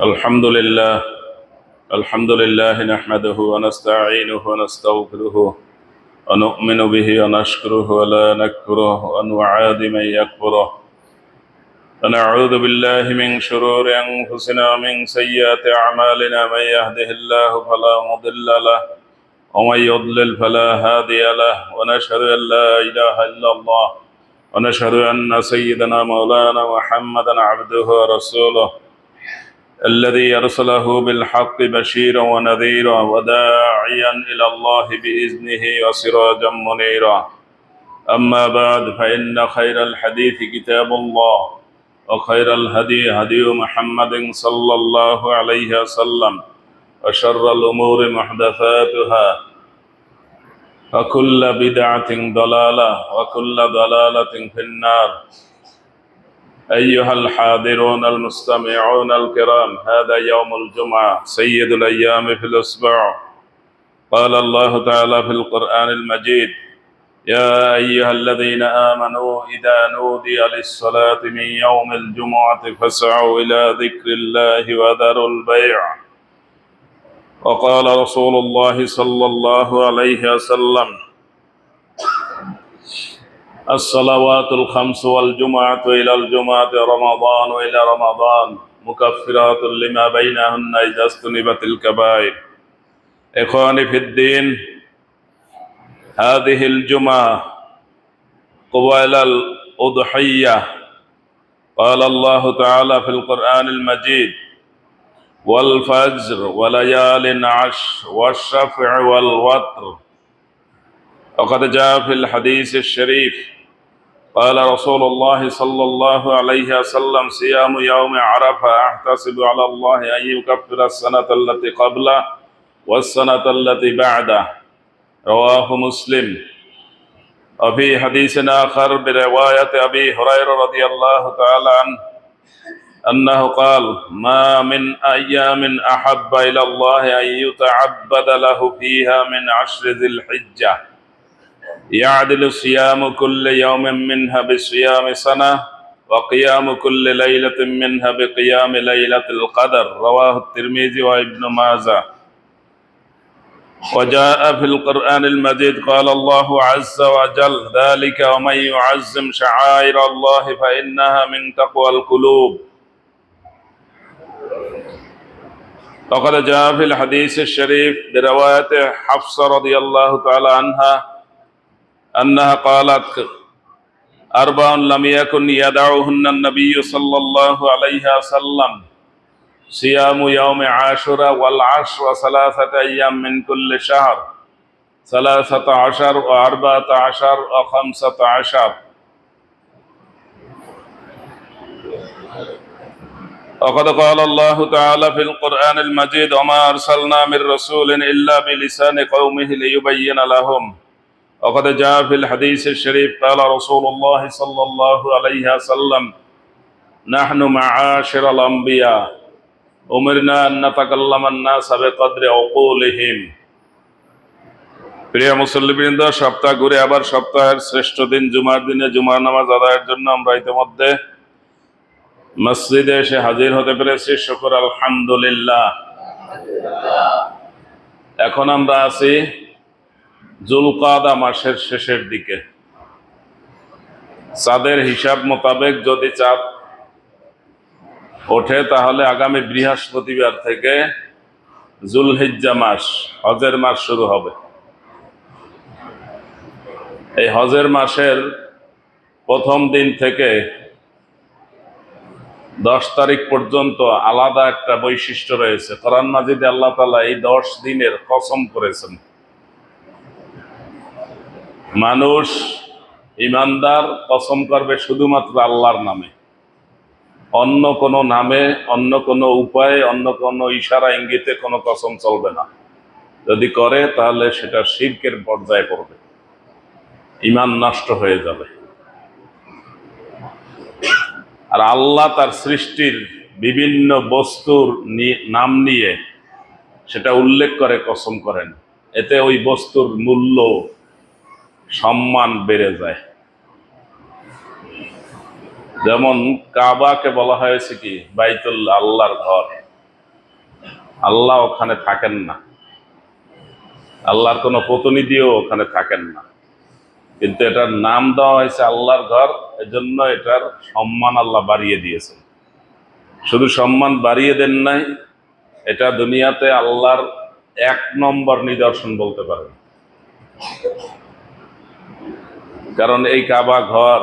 الحمد لله نحمده ونستعينه ونستغفره ونؤمن به ونشكره ولا نكفره ونعاد من يكفره ونعوذ بالله من شرور أنفسنا ومن سيئات أعمالنا. من يهده الله فلا مضل له ومن يضلل فلا هادي له، ونشهد أن لا إله إلا الله ونشهد أن سيدنا مولانا محمدا عبده ورسوله الذي أرسله بالحق بشيرا ونذيرا وداعيا إلى الله بإذنه وسراجا منيرا. أما بعد، فإن خير الحديث كتاب الله، وخير الهدي هدي محمد صلى الله عليه وسلم، وشر الأمور محدثاتها، وكل بدعة ضلالة وكل ضلالة في النار. أيها الحاضرون المستمعون الكرام، هذا يوم الجمعة سيد الأيام في الأسبوع. قال الله تعالى في القرآن المجيد: يا أيها الذين آمنوا إذا نودي للصلاة من يوم الجمعة فاسعوا إلى ذكر الله وذروا البيع. وقال رسول الله صلى الله عليه وسلم: الصلوات الخمس والجمعة إلى الجمعة رمضان إلى رمضان مكفرات لما بينهن إذا اجتنبت الكبائر. إخواني في الدين، هذه الجمعة قبيل الأضحية قال الله تعالى في القرآن المجيد: والفجر وليال عشر والشفع والوتر. وقد جاء في الحديث الشريف قال رسول الله صلى الله عليه وسلم: صيام يوم عرفة أحتسب على الله أن يكفر السنة التي قبله والسنة التي بعده. رواه مسلم. وفي حديث آخر برواية أبي هريرة رضي الله تعالى عنه أنه قال: ما من أيام أحب إلى الله أن يتعبد له فيها من 10 ذي الحجة يعدل صيام كل يوم منها بصيام سنة، وقيام كل ليلة منها بقيام ليلة القدر. رواه الترمذي وابن ماجه. وجاء في القرآن المجيد قال الله عز وجل: ذلك ومن يعظم شعائر الله فإنها من تقوى القلوب. وقد جاء في الحديث الشريف برواية حفصة رضي الله تعالى عنها أنها قالت: 4 لم يكن يدعوهن النبي صلى الله عليه وسلم: صيام يوم عاشوراء والعشر و3 أيام من كل شهر، 13 و14 و15. وقد قال الله تعالى في القرآن المجيد: وما أرسلنا من رسول إلا بلسان قومه ليبين لهم. وقد جاء في الحديث الشريف قال رسول الله صلى الله عليه وسلم: نحن معاشر الأنبياء أمرنا أن نتكلم الناس بقدر عقولهم। প্রিয় মুসল্লিবৃন্দ, সপ্তাহ ঘুরে আবার সপ্তাহের শ্রেষ্ঠ দিন জুমার দিনে জুমার নামাজ আদায়ের জন্য আমরা ইতিমধ্যে মসজিদে এসে হাজির হতে পেরেছি। শুকর আলহামদুলিল্লাহ। এখন আমরা আছি জুলকাদা মাসের শেষের দিকে। চাঁদের হিসাব মোতাবেক যদি চাঁদ ওঠে তাহলে আগামী বৃহস্পতিবার থেকে জুলহিজ্জা মাস, হজের মাস শুরু হবে। এই হজের মাসের প্রথম দিন থেকে 10 তারিখ পর্যন্ত আলাদা একটা বৈশিষ্ট্য রয়েছে। কোরআন মাজিদে আল্লাহ তাআলা এই 10 দিনের কসম করেছেন। মানুষ ইমানদার কসম করবে শুধুমাত্র আল্লাহর নামে, অন্য কোনো নামে, অন্য কোনো উপায়ে, অন্য কোনো ইশারা ইঙ্গিতে কোনো কসম চলবে না। যদি করে তাহলে সেটা শিরকের পর্যায়ে পড়বে, ঈমান নষ্ট হয়ে যাবে। আর আল্লাহ তার সৃষ্টির বিভিন্ন বস্তুর নাম নিয়ে সেটা উল্লেখ করে কসম করেন, এতে ওই বস্তুর মূল্য, সম্মান বেড়ে যায়। যেমন কাবাকে বলা হয়েছে কি বাইতুল আল্লাহর ঘর, আল্লাহ ওখানে থাকেন না, আল্লাহর কোনো প্রতিনিধিও ওখানে থাকেন না, কিন্তু এটার নাম দেওয়া হয়েছে আল্লাহর ঘর। এজন্য এটার সম্মান আল্লাহ বাড়িয়ে দিয়েছেন। শুধু সম্মান বাড়িয়ে দেন নাই, এটা দুনিয়াতে আল্লাহর 1 নম্বর নিদর্শন বলতে পারেন। কারণ এই কাবা ঘর,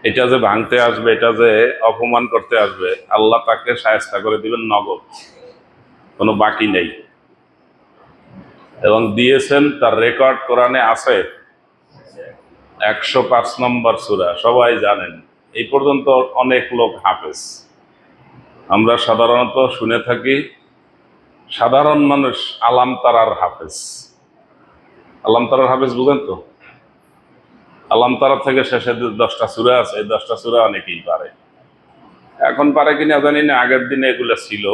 এটা যে ভাঙতে আসবে, এটা যে অপমান করতে আসবে, আল্লাহ তাকে শায়েস্তা করে দিবেন নগদ, কোনো বাকি নেই। এবং দিয়েছেন, তার রেকর্ড কোরআনে আছে, 105 নম্বর সূরা, সবাই জানেন। এই পর্যন্ত অনেক লোক হাফেজ। আমরা সাধারণত শুনে থাকি সাধারণ মানুষ আলাম তারার হাফেজ। আলাম তারার হাফেজ বুঝেন তো? আলাম তারা থেকে শেষে 10টা সূরা আছে, এই 10টা সূরা অনেকেই পারে। এখন পারে কিনা জানি না, আগের দিনে এগুলো ছিল।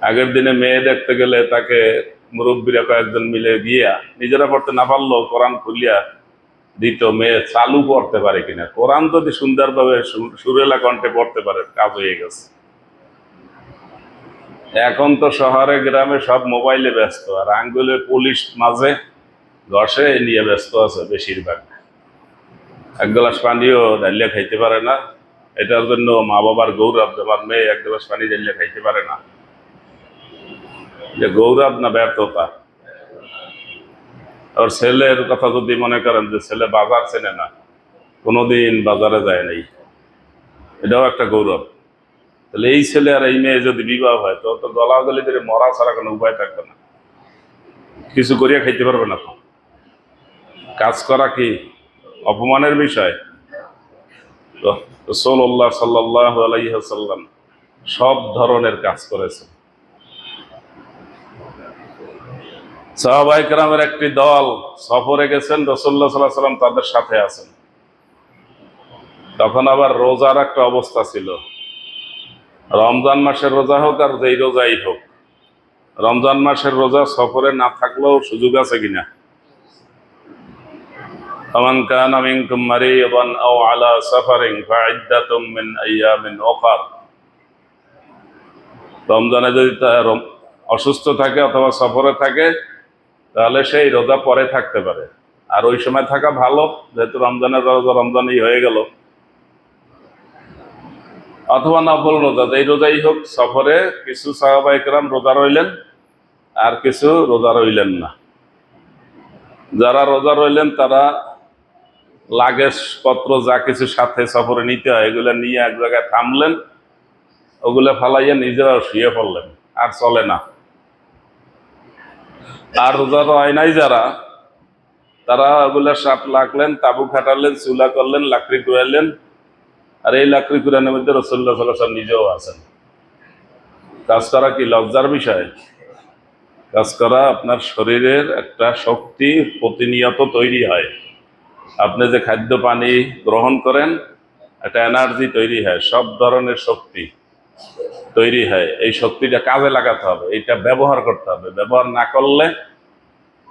আগের দিনে মেয়ে দেখতে গেলে তাকে মুরব্বীরা কয়েকজন মিলে গিয়া, নিজেরা পড়তে না পারলেও কোরআন খুলিয়া দিত, মেয়ে চালু পড়তে পারে কিনা। কোরআন যদি সুন্দরভাবে সুরেলা কণ্ঠে পড়তে পারে, কাজ হয়ে গেছে। এখন তো শহরে গ্রামে সব মোবাইলে ব্যস্ত, আর আঙ্গুলে পুলিশ মাঝে ঘষে নিয়ে ব্যস্ত আছে বেশিরভাগ। এক গ্লাস পানিও ডালিয়া খাইতে পারে না। এটার জন্য মা বাবার গৌরব, আমার মেয়ে 1 গ্লাস পানি ডালিয়া খাইতে পারে না। যে গৌরব না ব্যর্থতা? আর ছেলের কথা যদি মনে করেন যে ছেলে বাজার চেনে না, কোনোদিন বাজারে যায় নাই, এটাও একটা গৌরব। তাহলে এই ছেলে আর এই মেয়ে যদি বিবাহ হয়, তো তো গলাগলি ধরে মরা ছাড়া কোনো উপায় থাকবে না, কিছু করিয়া খাইতে পারবে না। তো কাজ করা কি অপমানের বিষয়? তো রাসূলুল্লাহ সাল্লাল্লাহু আলাইহি ওয়াসাল্লাম সব ধরনের কাজ করেছেন। সাহাবায়ে কেরামের একটি দল সফরে গেছেন, রাসূলুল্লাহ সাল্লাল্লাহু আলাইহি ওয়াসাল্লাম তাদের সাথে আছেন। তখন আবার রোজার একটা অবস্থা ছিল। রমজান মাসের রোজা হোক আর যেই রোজাই হোক, রমজান মাসের রোজা সফরে না থাকলেও সুযোগ আছে কিনা? ফামান কানা মিনকুম মারিদান আও আলা সাফারিন ফাইদ্দাতুম মিন আইয়ামিন উখর। রমজানে যদি অসুস্থ থাকে অথবা সফরে থাকে, তাহলে সেই রোজা পরে থাকতে পারে। আর ওই সময় থাকা ভালো, যেহেতু রমজানের রোজা রমজানই হয়ে গেল। অথবা নফল রোজা, এই রোজাই হোক, সফরে কিছু সাহাবায়ে কেরাম রোজা রইলেন, আর কিছু রোজা রইলেন না। যারা রোজা রইলেন তারা লাগেজ পত্র যা কিছু সাথে সফরে নিতে হয়, এগুলো নিয়ে এক জায়গায় থামলেন, ওগুলো ফালাইয়া নিজেরাও শুয়ে পড়লেন, আর চলে না। আর রোজা হয় নাই যারা, তারা ওগুলা সাপ লাগলেন, তাবু খাটালেন, চুলা করলেন, লাকড়ি কুড়াইলেন। আর এই লাকড়ি কুড়ানোর মধ্যে রাসূলুল্লাহ সাল্লাল্লাহু আলাইহি ওয়াসাল্লাম নিজেও আছেন। কাজ করা কি লজ্জার বিষয়? কাজ করা আপনার শরীরের একটা শক্তি প্রতিনিয়ত তৈরি হয়। আপনি যে খাদ্য পানি গ্রহণ করেন, একটা এনার্জি তৈরি হয়, সব ধরনের শক্তি তৈরি হয়। এই শক্তিটা কাজে লাগাতে হবে, এটা ব্যবহার করতে হবে। ব্যবহার না করলে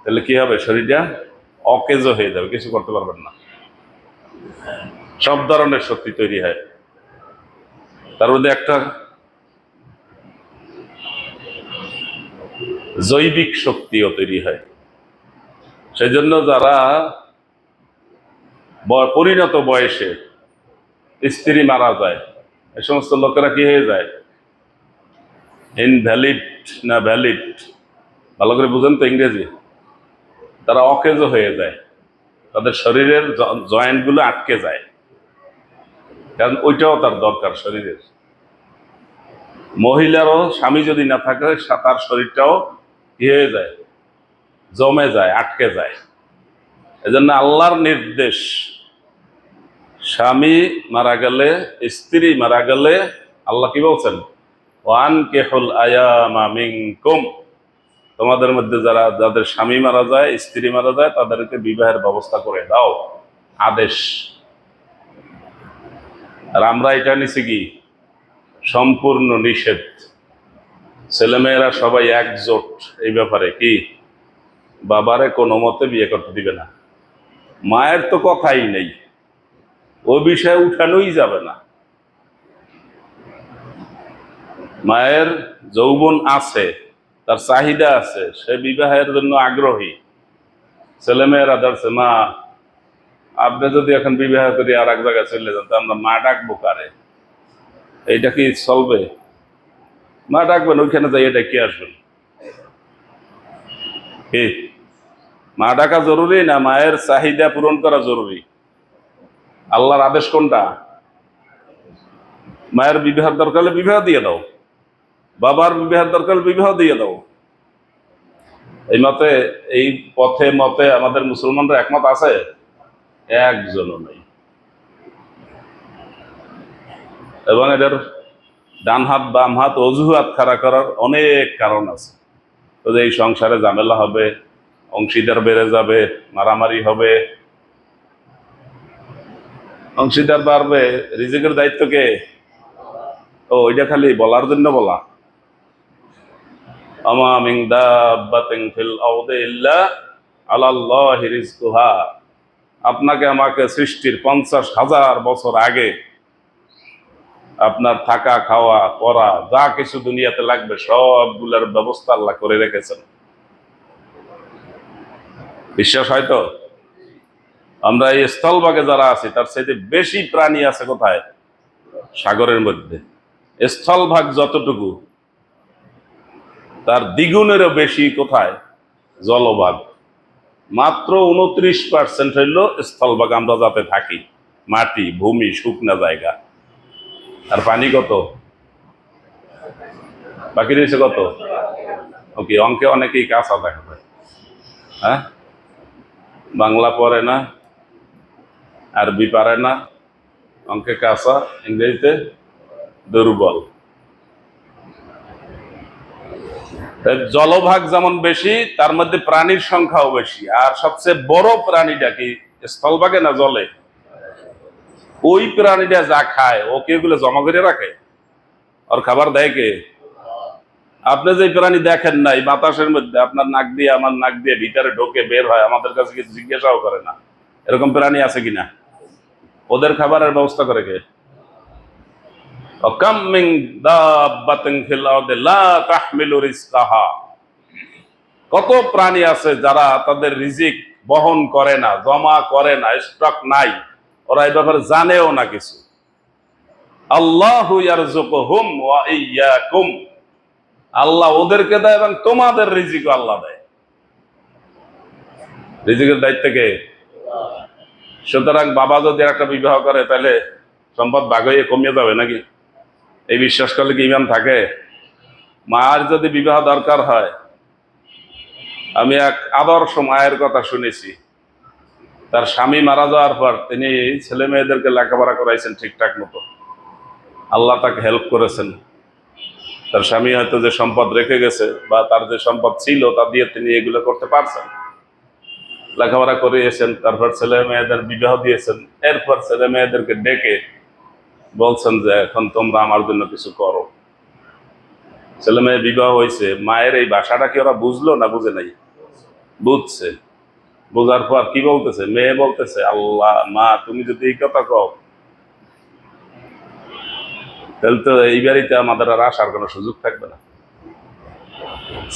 তাহলে কি হবে? শরীরটা অকেজ হয়ে যাবে, কিছু করতে পারবেন না। সব ধরনের শক্তি তৈরি হয়, তার মধ্যে একটা জৈবিক শক্তিও তৈরি হয়। সেই জন্য যারা পরিণত বয়সে স্ত্রী মারা যায়, এই সমস্ত লোকেরা কি হয়ে যায়? ইনভ্যালিড না ভ্যালিড, ভালো করে বুঝেন তো ইংরেজি। তারা অকেজ হয়ে যায়, তাদের শরীরের জয়েন্টগুলো আটকে যায়, কারণ ওইটাও তার দরকার শরীরের। মহিলারও স্বামী যদি না থাকে, তার শরীরটাও কি হয়ে যায়? জমে যায়, আটকে যায়। এজন্য আল্লাহর নির্দেশ, স্বামী মারা গেলে, স্ত্রী মারা গেলে আল্লাহ কি বলছেন? ওয়ানকিহুল আয়ামা মিনকুম, তোমাদের মধ্যে যাদের স্বামী মারা যায়, স্ত্রী মারা যায়, তাদেরকে বিবাহের ব্যবস্থা করে দাও, আদেশ। আর আমরা এটা নিছি কি? সম্পূর্ণ নিষেধ। ছেলেমেয়েরা সবাই একজোট এই ব্যাপারে, কি বাবারে কোনো মতে বিয়ে করতে দিবে না। মায়ের তো কথাই নেই, ও বিষয়ে উঠানোই যাবে না। মায়ের যৌবন আছে, তার চাহিদা আছে, সে বিবাহের জন্য আগ্রহী, ছেলেমেয়েরা ধরছে মা আপনি যদি এখন বিবাহ করি আর এক জায়গায় চলে যান তো আমরা মা ডাকবো কারে, এইটা কি চলবে? মা ডাকবেন, ওইখানে যাই এটা কি আসবেন? কি মা ডাকা জরুরি না মায়ের চাহিদা পূরণ করা জরুরি? আল্লাহর আদেশ কোনটা? মায়ের বিবাহের দরকার হলে বিবাহ দিয়ে দাও, বাবার বিবাহের দরকার হলে বিবাহ দিয়ে দাও। এই মতে, এই পথে মতে আমাদের মুসলমানরা একমত আছে? একজনও নেই। এবং এদের ডান হাত বাম হাত অজুহাত খাড়া করার অনেক কারণ আছে। তো যে এই সংসারে ঝামেলা হবে, অংশীদার বেড়ে যাবে, মারামারি হবে, অংশীদার বাড়বে, রিজিকের দায়িত্ব কে? ও ওইটা খালি বলার জন্য বলা। আমা মিন দাব্বাতিন ফিল আরদি ইল্লা আলাল্লাহি রিজকুহা। আপনাকে আমাকে সৃষ্টির 50,000 বছর আগে আপনার থাকা খাওয়া পরা যা কিছু দুনিয়াতে লাগবে সবগুলোর ব্যবস্থা আল্লাহ করে রেখেছেন। বিশ্বাস হয়তো? আমরা এই স্থলভাগে যারা আছি তার চাইতে বেশি প্রাণী আছে কোথায়? সাগরের মধ্যে। স্থলভাগ যতটুকু তার দ্বিগুণেরও বেশি কোথায়? জলভাগ। মাত্র 29% হইল স্থলভাগ আমরা যাতে থাকি, মাটি ভূমি শুকনা জায়গা। আর পানি কত? বাকি রয়েছে কত? ওকে, অঙ্কে অনেকেই কাঁচা দেখা যায়। হ্যাঁ, বাংলা পড়ে না, আরবি পারে না, অঙ্কে কাঁচা, ইংরেজিতে দুর্বল। জলভাগ যেমন বেশি তার মধ্যে প্রাণীর সংখ্যাও বেশি। আর সবচেয়ে বড় প্রাণীটা কি স্থলভাগে না জলে? ওই প্রাণীটা যা খায় ও কি এগুলো জমা করে রাখে? ওর খাবার দেয় কে? আপনি যে প্রাণী দেখেন নাই বাতাসের মধ্যে আপনার নাক দিয়ে আমার নাক দিয়ে ভিতরে ঢোকে বের হয়, আমাদের কাছে কিছু জিজ্ঞাসাও করে না, এরকম প্রাণী আছে কিনা? ওদের খাবারের ব্যবস্থা করে কে? وكم من دابة في الأرض لا تحمل رزقها। কত প্রাণী আছে যারা তাদের রিজিক বহন করে না, জমা করে না, স্টক নাই, ওরা এই ব্যাপারে জানেও না কিছু। আল্লাহু ইয়ারযুকুহুম ওয়া ইয়্যাকুম। আল্লাহ ওদেরকে দেয় এবং তোমাদের রিজিকও আল্লাহ দেয়। রিজিকের দায়িত্ব কে? সুতরাং বাবা যদি একটা বিবাহ করে তাহলে সম্পদ ভাগ হয়ে কমিয়ে যাবে নাকি? এই বিশ্বাস করলে কি ইমান থাকে? মায়ের যদি বিবাহ দরকার হয়, আমি এক আদর্শ মায়ের কথা শুনেছি। তার স্বামী মারা যাওয়ার পর তিনি ছেলে মেয়েদেরকে লেখাপড়া করাইছেন ঠিকঠাক মতো, আল্লাহ তাকে হেল্প করেছেন। তার স্বামী হয়তো যে সম্পদ রেখে গেছে বা তার যে সম্পদ ছিল তা দিয়ে তিনি এগুলো করতে পারছেন, লেখাপড়া করিয়েছেন, তারপর ছেলে মেয়েদের বিবাহ দিয়েছেন। এরপর ছেলে মেয়েদেরকে ডেকে বলছেন যে এখন তোমরা আমার জন্য কিছু করো। ছেলে মেয়ে বিবাহ হয়েছে, মায়ের এই ভাষাটা কি ওরা বুঝলো না বুঝে নাই? বুঝছে। বোঝার পর কি বলতেছে? মেয়ে বলতেছে আল্লাহ মা তুমি যদি এই কথা কও তাহলে তো এই বাড়িতে আমাদের আর আসার কোনো সুযোগ থাকবে না।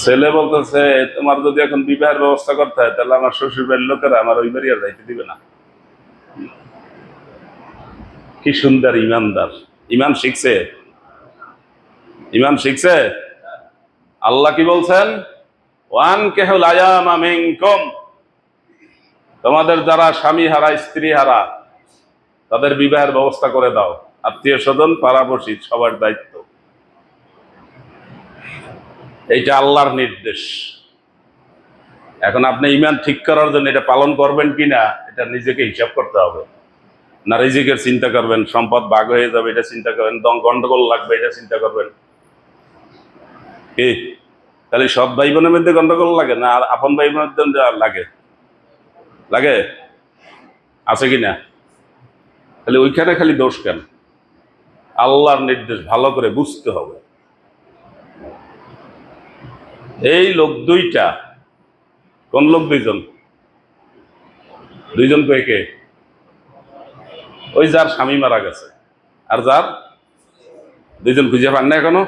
ছেলে বলতেছে তোমার যদি এখন বিবাহের ব্যবস্থা করতে হয় তাহলে আমার শ্বশুর বাড়ির লোকেরা আমার ওই বাড়ি আর যাইতে দিবে না। কি সুন্দর ইমানদার! ইমান শিখছে, ইমান শিখছে। আল্লাহ কি বলছেন? ওয়ান কেহুল আয়ামা মিনকুম। তোমাদের যারা স্বামী হারা স্ত্রী হারা তাদের বিবাহের ব্যবস্থা করে দাও। আত্মীয় স্বজন পাড়াপড়শি সবার দায়িত্ব। এইটা আল্লাহর নির্দেশ। এখন আপনি ইমান ঠিক করার জন্য এটা পালন করবেন কিনা এটা নিজেকে হিসাব করতে হবে। না রিজিকের চিন্তা করবেন, সম্পদ ভাগ হয়ে যাবে এটা চিন্তা করবেন, গন্ডগোল লাগবে এটা চিন্তা করবেন। কি খালি সব ভাই বোনের মধ্যে গন্ডগোল লাগে না আর আপন ভাই বোনের মধ্যে লাগে? লাগে? আছে কিনা? খালি ওইখানে খালি দোষ কেন? আল্লাহর নির্দেশ ভালো করে বুঝতে হবে। এই লোক দুইটা, কোন লোক? দুইজন। দুইজন কে কে? ওই যার স্বামী মারা গেছে আর যার দুইজন খুঁজে পান না এখনো।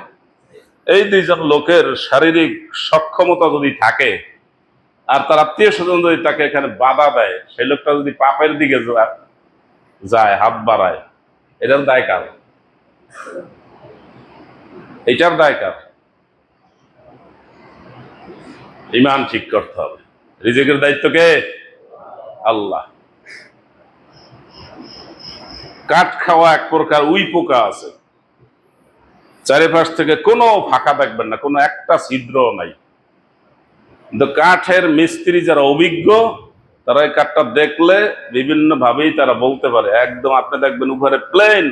এই দুইজন লোকের শারীরিক সক্ষমতা যদি থাকে আর তার আত্মীয় স্বজন যদি তাকে এখানে বাধা দেয়, সেই লোকটা যদি পাপের দিকে যায়, হাত বাড়ায়, এটার দায় কার? এটার দায় কার? ইমান ঠিক করতে হবে। রিজিকের দায়িত্ব কে? আল্লাহ। কাঠ খাওয়া এক প্রকার উই পোকা আছে, চারিপাশ থেকে কোনো ফাঁকা দেখবেন না, কোনো একটা ছিদ্রও নাই। কিন্তু কাঠের মিস্ত্রি যারা অভিজ্ঞ, তারা এই কাঠটা দেখলে বিভিন্ন ভাবেই তারা বলতে পারে, একদম আপনি দেখবেন উপরে প্লেন,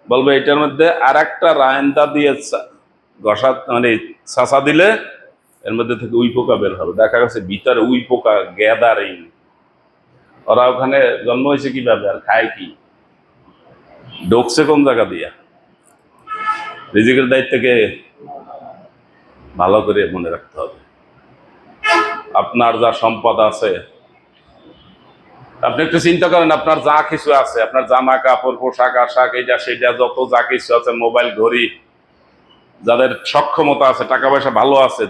বলবে এটার মধ্যে আর একটা রায়ন্দা দিয়ে ঘষা মানে ছাঁচা দিলে এর মধ্যে থেকে উই পোকা বের হবে। দেখা গেছে ভিতরে উই পোকা গ্যাদারিং। ওরা ওখানে জন্ম হয়েছে কিভাবে আর খায় কি, ঢুকছে কোন জায়গা দিয়া? রিজিকের দায়িত্বকে ভালো করে মনে রাখতে হবে। আপনার যা সম্পদ আছে, আপনি একটু চিন্তা করেন, আপনার যা কিছু আছে, আপনার জামা কাপড়, পোশাক আশাক, এইটা সেটা, যত যা কিছু আছে, মোবাইল, ঘড়ি, যাদের সক্ষমতা আছে, টাকা পয়সা ভালো আছে,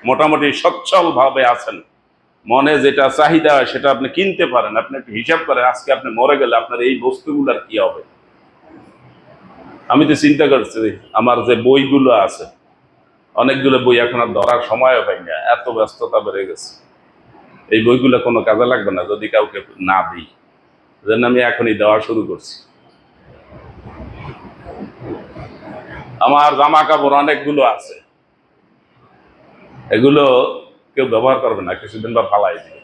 মোটামুটি সচ্ছল ভাবে আছেন, মনে যেটা চাহিদা হয় সেটা আপনি কিনতে পারেন। আপনি একটু হিসাব করেন, আজকে আপনি মরে গেলে আপনার এই বস্তুগুলোর কি হবে? আমি তো চিন্তা করছি, আমার যে বইগুলো আছে, অনেকগুলো বই এখন আর ধরার সময়ও পাই না, এত ব্যস্ততা বেড়ে গেছে। এই বইগুলো কোনো কাজে লাগবে না যদি কাউকে না দিই, যেন আমি এখনই দেওয়া শুরু করছি। আমার জামা কাপড় অনেকগুলো আছে, এগুলো কেউ ব্যবহার করবে না, কিছুদিন বা ফালাই দিবে।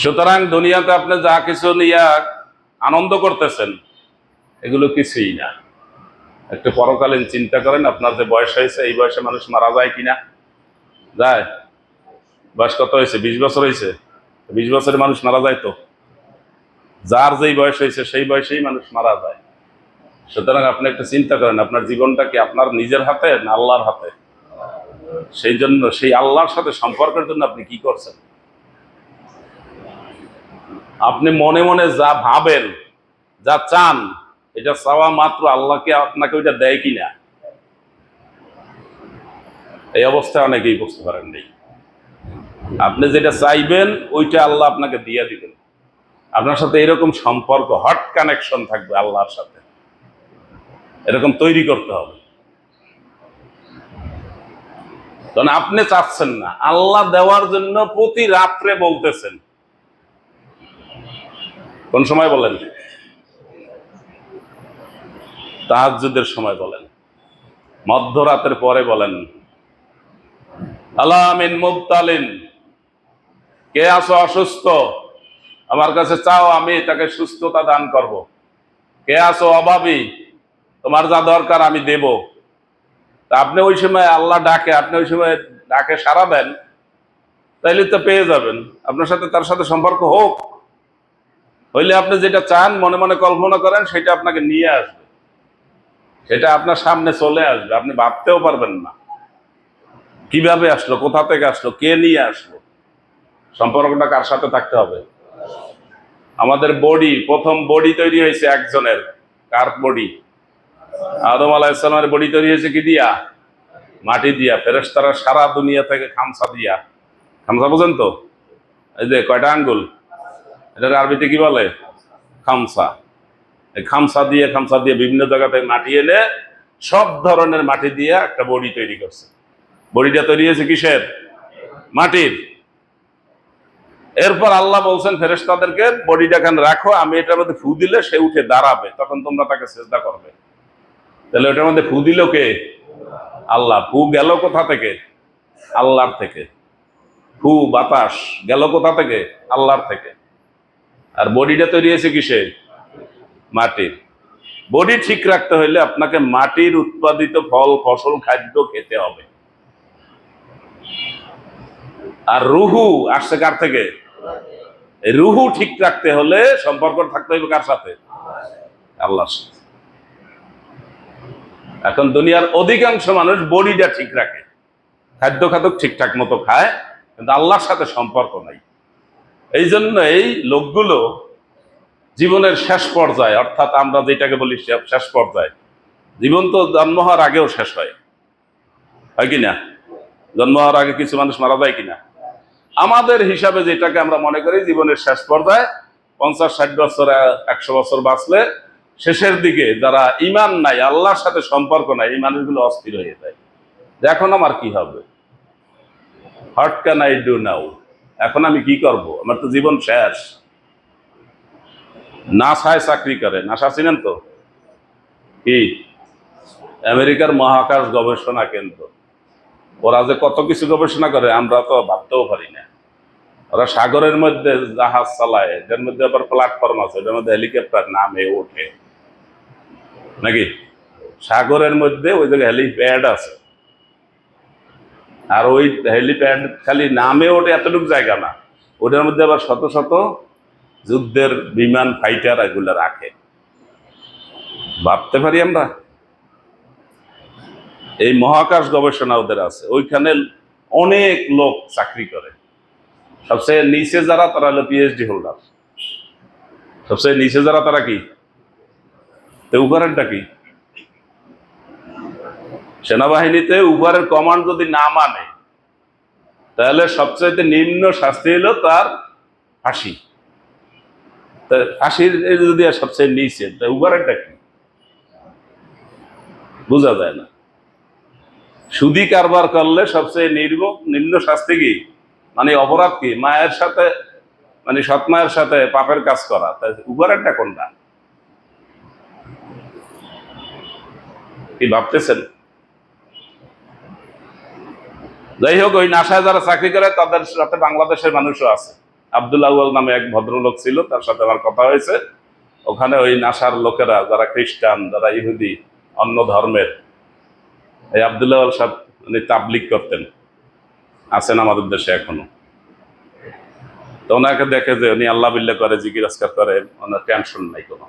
সুতরাং দুনিয়াতে আপনি যা কিছু নিয়ে আনন্দ করতেছেন, এগুলো কিছুই না। একটু পরকালীন চিন্তা করেন, আপনার যে বয়স হয়েছে, এই বয়সে মানুষ মারা যায় কিনা? যায়? বয়স কত হয়েছে? 20 বছর হয়েছে? 20 বছরে মানুষ মারা যায় তো? যার যেই বয়স হয়েছে সেই বয়সেই মানুষ মারা যায়। সুতরাং আপনি একটু চিন্তা করেন, আপনার জীবনটা কি আপনার নিজের হাতে না আল্লাহর হাতে? সেই জন্য সেই আল্লাহর সাথে সম্পর্কের জন্য আপনি কি করছেন? আপনি মনে মনে যা ভাবেন, যা চান, এটা চাওয়া মাত্র আল্লাহকে আপনাকে ওইটা দেয় কিনা, এই অবস্থায় অনেকেই বুঝতে পারেন নেই। আপনি যেটা চাইবেন ওইটা আল্লাহ আপনাকে দিয়ে দিবেন। আপনার সাথে এরকম সম্পর্ক, হট কানেকশন থাকবে আল্লাহর সাথে, এরকম তৈরি করতে হবে। কারণ আপনি চাচ্ছেন না, আল্লাহ দেওয়ার জন্য প্রতি রাত্রে বলতেছেন। কোন সময় বলেন? তাহাজ্জুদের সময় বলেন, মধ্যরাতের পরে বলেন, আলা মিন মুবতালিন, কে আছো অসুস্থ, আমার কাছে চাও, আমি তাকে সুস্থতা দান করব। কে আছো অভাবী, তোমার যা দরকার আমি দেব। তা আপনি ওই সময় আল্লাহ ডাকে, আপনি ওই সময় ডাকে সাড়া দেন, তাইলে তো পেয়ে যাবেন। আপনার সাথে তার সাথে সম্পর্ক হোক, হইলে আপনি যেটা চান, মনে মনে কল্পনা করেন, সেটা আপনাকে নিয়ে আসবে, সেটা আপনার সামনে চলে আসবে, আপনি ভাবতেও পারবেন না কিভাবে আসলো, কোথা থেকে আসলো, কে নিয়ে আসলো। সম্পর্কটা কার সাথে থাকতে হবে? আমাদের বডি, প্রথম বডি তৈরি হয়েছে একজনের। কার বডি? আদম আলাইহিস সালামের বডি তৈরি হয়েছে কি দিয়া? মাটি দিয়া। ফেরেশতারা সারা দুনিয়া থেকে খামসা দিয়া, খামসা বুঝেন তো, এই যে কয়টা আঙ্গুল, এটার আরবিতে কি বলে? খামসা। এই খামসা দিয়ে বিভিন্ন জায়গা থেকে মাটি এনে, সব ধরনের মাটি দিয়ে একটা বডি তৈরি করছে। বডিটা তৈরি হয়েছে কিসের? মাটির। এরপর আল্লাহ বলছেন ফেরেশতাদেরকে, বডিটা এখানে রাখো, আমি এটার মধ্যে ফু দিলে সে উঠে দাঁড়াবে, তখন তোমরা তাকে সিজদা করবে। তাহলে ওটার মধ্যে ফু দিল কে? আল্লাহ। ফু গেল কোথা থেকে? আল্লাহর থেকে। ফু বাতাস গেল কোথা থেকে? আল্লাহর থেকে। আর বডিটা তৈরি হয়েছে কিসে? মাটির। বডি ঠিক রাখতে হইলে আপনাকে মাটির উৎপাদিত ফল, ফসল, খাদ্য খেতে হবে। আর রুহু আসছে কার থেকে? রুহু ঠিক রাখতে হলে সম্পর্ক থাকতে হবে কার সাথে? আল্লাহর সাথে। এখন দুনিয়ার অধিকাংশ মানুষ বডিটা ঠিক রাখে, খাদ্য খাদক ঠিকঠাক মতো খায়, কিন্তু আল্লাহর সাথে সম্পর্ক নাই। এই জন্য এই লোকগুলো জীবনের শেষ পর্যায়ে, অর্থাৎ আমরা যেটাকে বলি শেষ পর্যায়ে, জীবন তো জন্ম হওয়ার আগেও শেষ হয় কিনা? জন্ম হওয়ার আগে কিছু মানুষ মারা যায় কিনা? আমাদের হিসাবে যেটাকে আমরা মনে করি জীবনের শেষ পর্যায়ে 50-60 বছর 100 বছর বাঁচলে শেষের দিকে যারা ইমান নাই, আল্লাহর সাথে সম্পর্ক নাই, এই মানুষগুলো অস্থির হয়ে যায়। এখন আমার কি হবে, what can I do now, এখন আমি কি করব, আমার তো জীবন শেষ। নাসায় চাকরি করে, নাসা চিনেন তো কি? আমেরিকার মহাকাশ গবেষণা কেন্দ্র। ওরা যে কত কিছু গবেষণা করে আমরা তো ভাবতেও পারি না। ওরা সাগরের মধ্যে জাহাজ চালায়, এটার মধ্যে আবার প্ল্যাটফর্ম আছে, এটার মধ্যে হেলিকপ্টার নামে ওঠে নাকি? সাগরের মধ্যে ওই জায়গায় হেলিপ্যাড আছে, আর ওই হেলিপ্যাড খালি নামে ওঠে এতটুকু জায়গা না, ওটার মধ্যে আবার শত শত যুদ্ধের বিমান ফাইটার এগুলো রাখে। ভাবতে পারি আমরা? এই মহাকাশ গবেষণা ওদের আছে, ওইখানে অনেক লোক চাকরি করে। সবচেয়ে নিচে যারা, তারা হলো পিএইচডি হোল্ডার। সবচেয়ে নিচে যারা, তারা কি? তো উপরেরটা কি? সেনাবাহিনীতে উপরের কমান্ড যদি না মানে, তাহলে সবচেয়ে নিম্ন শাস্তি হলো তার ফাঁসি। তা ফাঁসির যদি সবচেয়ে নিচে, তা উপরেরটা কি? বোঝা যায় না। সুদি কারবার করলে সবচেয়ে নিম্ন শাস্তি কি? মানে অপরাধ কি? মায়ের সাথে, মানে সৎ মায়ের সাথে পাপের কাজ করা। তাই উপরেরটা কোনটা? কি ভাবতেছেন? যাই হোক, ওই নাসায় যারা চাকরি করে তাদের সাথে বাংলাদেশের মানুষও আছে। আব্দুল আউয়াল নামে এক ভদ্রলোক ছিল, তার সাথে আমার কথা হয়েছে। ওখানে ওই নাসার লোকেরা, যারা খ্রিস্টান, যারা ইহুদি, অন্য ধর্মের, এই আব্দুল আউয়াল সাহেব উনি তাবলিগ করতেন, আছেন আমাদের দেশে এখনো। তো ওনাকে দেখে যে উনি আল্লাহ বিল্লাহ করে, জিকির আজকার করে, ওনার টেনশন নাই কোনো।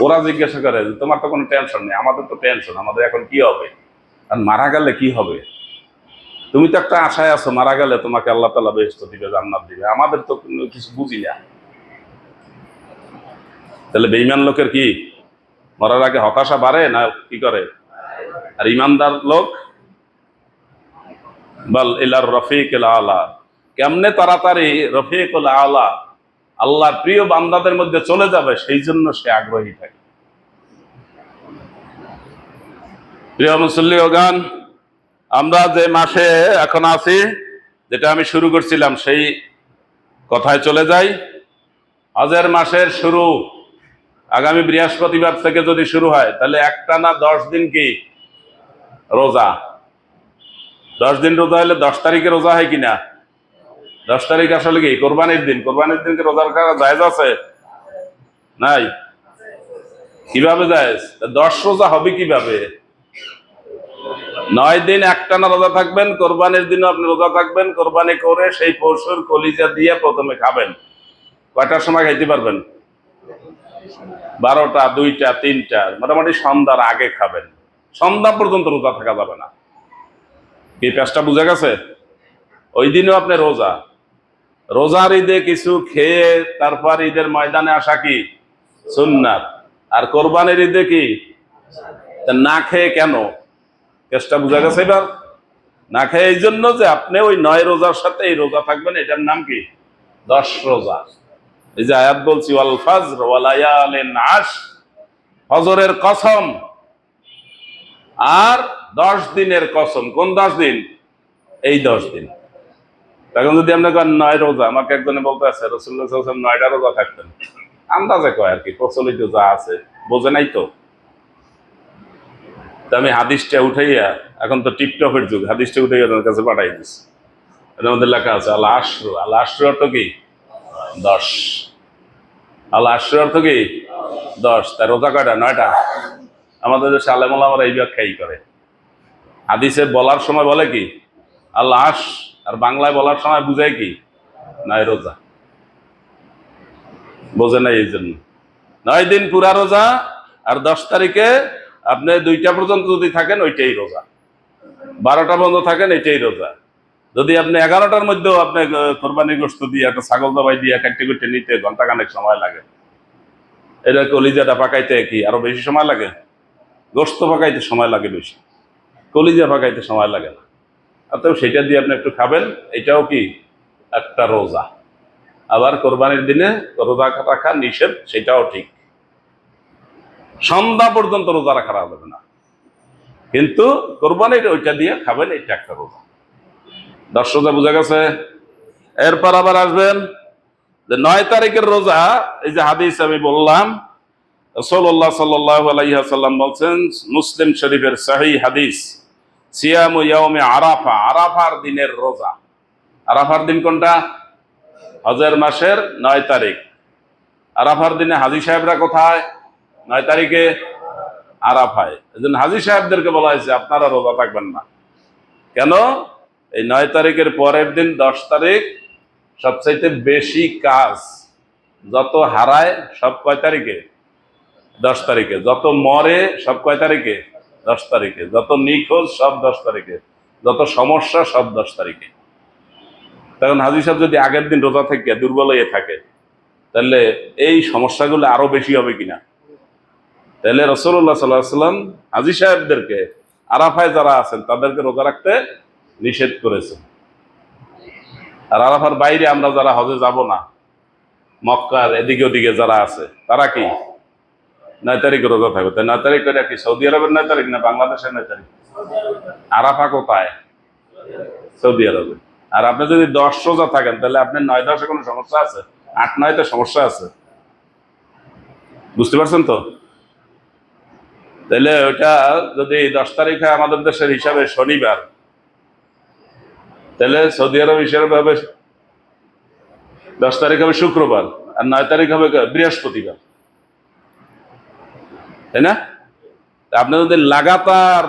ওরা জিজ্ঞাসা করে যে তোমার তো কোনো টেনশন নেই, আমাদের তো টেনশন, আমাদের এখন কি হবে, আর মারা গেলে কি হবে? তুমি তো একটা আশায় আছো, মারা গেলে তোমাকে আল্লাহ তাআলা বেহেশত দিবে, জান্নাত দিবে, আমাদের তো কোনো কিছু বুঝি না। তাহলে বেঈমান লোকের কি মরার আগে হতাশা বাড়ে না কি করে? আর ইমানদার লোক বল ইলার রফিকুল আলা, কেমনে তাড়াতাড়ি রফিকুল আলা, আল্লাহর প্রিয় বান্দাদের মধ্যে চলে যাবে, সেই জন্য সে আগ্রহী থাকে। প্রিয় মুসল্লিগণ, আমরা যে মাসে এখন আছি, যেটা আমি শুরু করছিলাম, সেই কথায় চলে যাই। হজের মাসের শুরু আগামী বৃহস্পতিবার থেকে যদি শুরু হয়, তাহলে একটানা 10 দিন কি রোজা। 10 দিন রোজা হলে 10 তারিখে রোজা হয় কিনা? 10 তারিখ আসলে কি কোরবানির দিন। কোরবানির দিনকে রোজা রাখা জায়েজ আছে? নাই। কিভাবে জায়েজ? 10 রোজা হবে কিভাবে? 9 দিন একটানা রোজা থাকবেন, কোরবানির দিনও আপনি রোজা থাকবেন। কোরবানি করে সেই পশুর কলিজা দিয়ে প্রথমে খাবেন। কয়টার সময় খাইতে পারবেন? 12টা, 2টা, 3টা, মোটামুটি সন্ধ্যার আগে খাবেন। সন্ধ্যা পর্যন্ত রোজা থাকা যাবে না। কি পেঁচটা বুঝে গেছে? ওই দিনও আপনি রোজা। রোজার ঈদে কিছু খেয়ে তারপর ঈদের ময়দানে আসা কি সুন্নাত। আর কোরবানির ঈদে কি না খেয়ে কেন? কেসটা বুঝা গেছে এবার? না খেয়ে এই জন্য যে আপনি ওই 9 রোজার সাথে এই রোজা থাকবেন, এটার নাম কি 10 রোজা। এই যে আয়াত বলছি, ওয়াল ফাজর ওয়া লায়ালিন আশর, ফজরের কসম আর 10 দিনের কসম। কোন 10 দিন? এই 10 দিন। এখন যদি আপনি 9 রোজা, আমাকে একজনে বলতে আছে রাসূলুল্লাহ সাল্লাল্লাহু আলাইহি ওয়াসাল্লাম 9টা রোজা থাকতেন, আন্দাজে কয় আর কি, প্রচলিত যা আছে, বোঝে নাই তো। আমি হাদিসটা উঠাইয়া, এখন তো টিকটকের যুগ, হাদিসটা উঠাইয়া তার কাছে পাঠাই দিচ্ছি। এর মধ্যে লেখা আছে আল আশরু। আল আশরু অর্থ কি 10। আল আশরু অর্থ কি 10। তার রোজা কয়টা? 9টা। আমাদের দেশে আলেম ওলামারা এই ব্যাখ্যাই করে। হাদিসে বলার সময় বলে কি আল আশ, আর বাংলায় বলার সময় বুঝায় কি 9 রোজা। বোঝে নাই এই জন্য 9 দিন পুরা রোজা। আর 10 তারিখে আপনি 2টা পর্যন্ত যদি থাকেন, ওইটাই রোজা। 12টা পর্যন্ত থাকেন, এটাই রোজা। যদি আপনি 11টার মধ্যেও আপনি কোরবানির গোশত দিয়ে একটা ছাগল জবাই দিয়ে কাটতে কুটে নিতে ঘন্টা খানেক সময় লাগে, এটা কলিজাটা পাকাইতে কি আরো বেশি সময় লাগে? গোশত পাকাইতে সময় লাগে বেশি, কলিজা পাকাইতে সময় লাগে না। অতএব সেটা দিয়ে আপনি একটু খাবেন, এটাও কি একটা রোজা। আবার কোরবানির দিনে রোজা রাখা নিষেধ, সেটাও ঠিক। সন্ধ্যা পর্যন্ত রোজা রাখা যাবে না, কিন্তু কোরবানির ওইটা দিয়ে খাবেন, এটা একটা রোজা। 10 রোজা বোঝা গেছে। এরপর আবার আসবেন যে 9 তারিখের রোজা। এই যে হাদিস আমি বললাম, রাসূলুল্লাহ সাল্লাল্লাহু আলাইহি ওয়াসাল্লাম বলছেন, মুসলিম শরীফের সহিহ হাদিস, সিয়ামু ইয়াউমে আরাফা, আরাফার দিনের রোজা। আরাফার দিন কোনটা? হজের মাসের 9 তারিখ। আরাফার দিনে হাজী সাহেবরা কোথায়? 9 তারিখে আরাফায়। এজন্য হাজী সাহেবদেরকে বলা হয়েছে আপনারা রোজা থাকবেন না। কেন? এই 9 তারিখের পরের দিন 10 তারিখ সবচাইতে বেশি কাজ। যত হারায় সব কয় তারিখে? 10 তারিখে। যত মরে সব কয় তারিখে? 10 তারিখে। যত নিখোঁজ সব 10 তারিখে। যত সমস্যা সব 10 তারিখে। তখন হাজী সাহেব যদি আগের দিন রোজা থেকে দুর্বল হয়ে থাকে, তাহলে এই সমস্যাগুলো আরো বেশি হবে কিনা? তাহলে রাসূলুল্লাহ সাল্লাল্লাহু আলাইহি ওয়াসাল্লাম হাজী সাহেবদেরকে, আরাফায় যারা আছেন তাদেরকে রোজা রাখতে নিষেধ করেছে। আর আরাফার বাইরে আমরা যারা হজে যাব না, মক্কার এদিকে ওদিকে যারা আছে, তারা কি 9 তারিখে রোজা থাকবে। তাই 9 তারিখ এটা কি সৌদি আরবের 9 তারিখ না বাংলাদেশের 9 তারিখ? আরাফা কোথায়? সৌদি আরবে। আর আপনি যদি 10 রোজা থাকেন, তাহলে আপনার 9-10-এ কোনো সমস্যা আছে? 8-9-তে সমস্যা আছে। বুঝতে পারছেন তো? তাহলে ওইটা যদি 10 তারিখ হয় আমাদের দেশের হিসাবে শনিবার, তাহলে সৌদি আরব হিসাবে হবে 10 তারিখ হবে শুক্রবার, আর 9 তারিখ হবে বৃহস্পতিবার, তাই না? আপনি যদি লাগাতার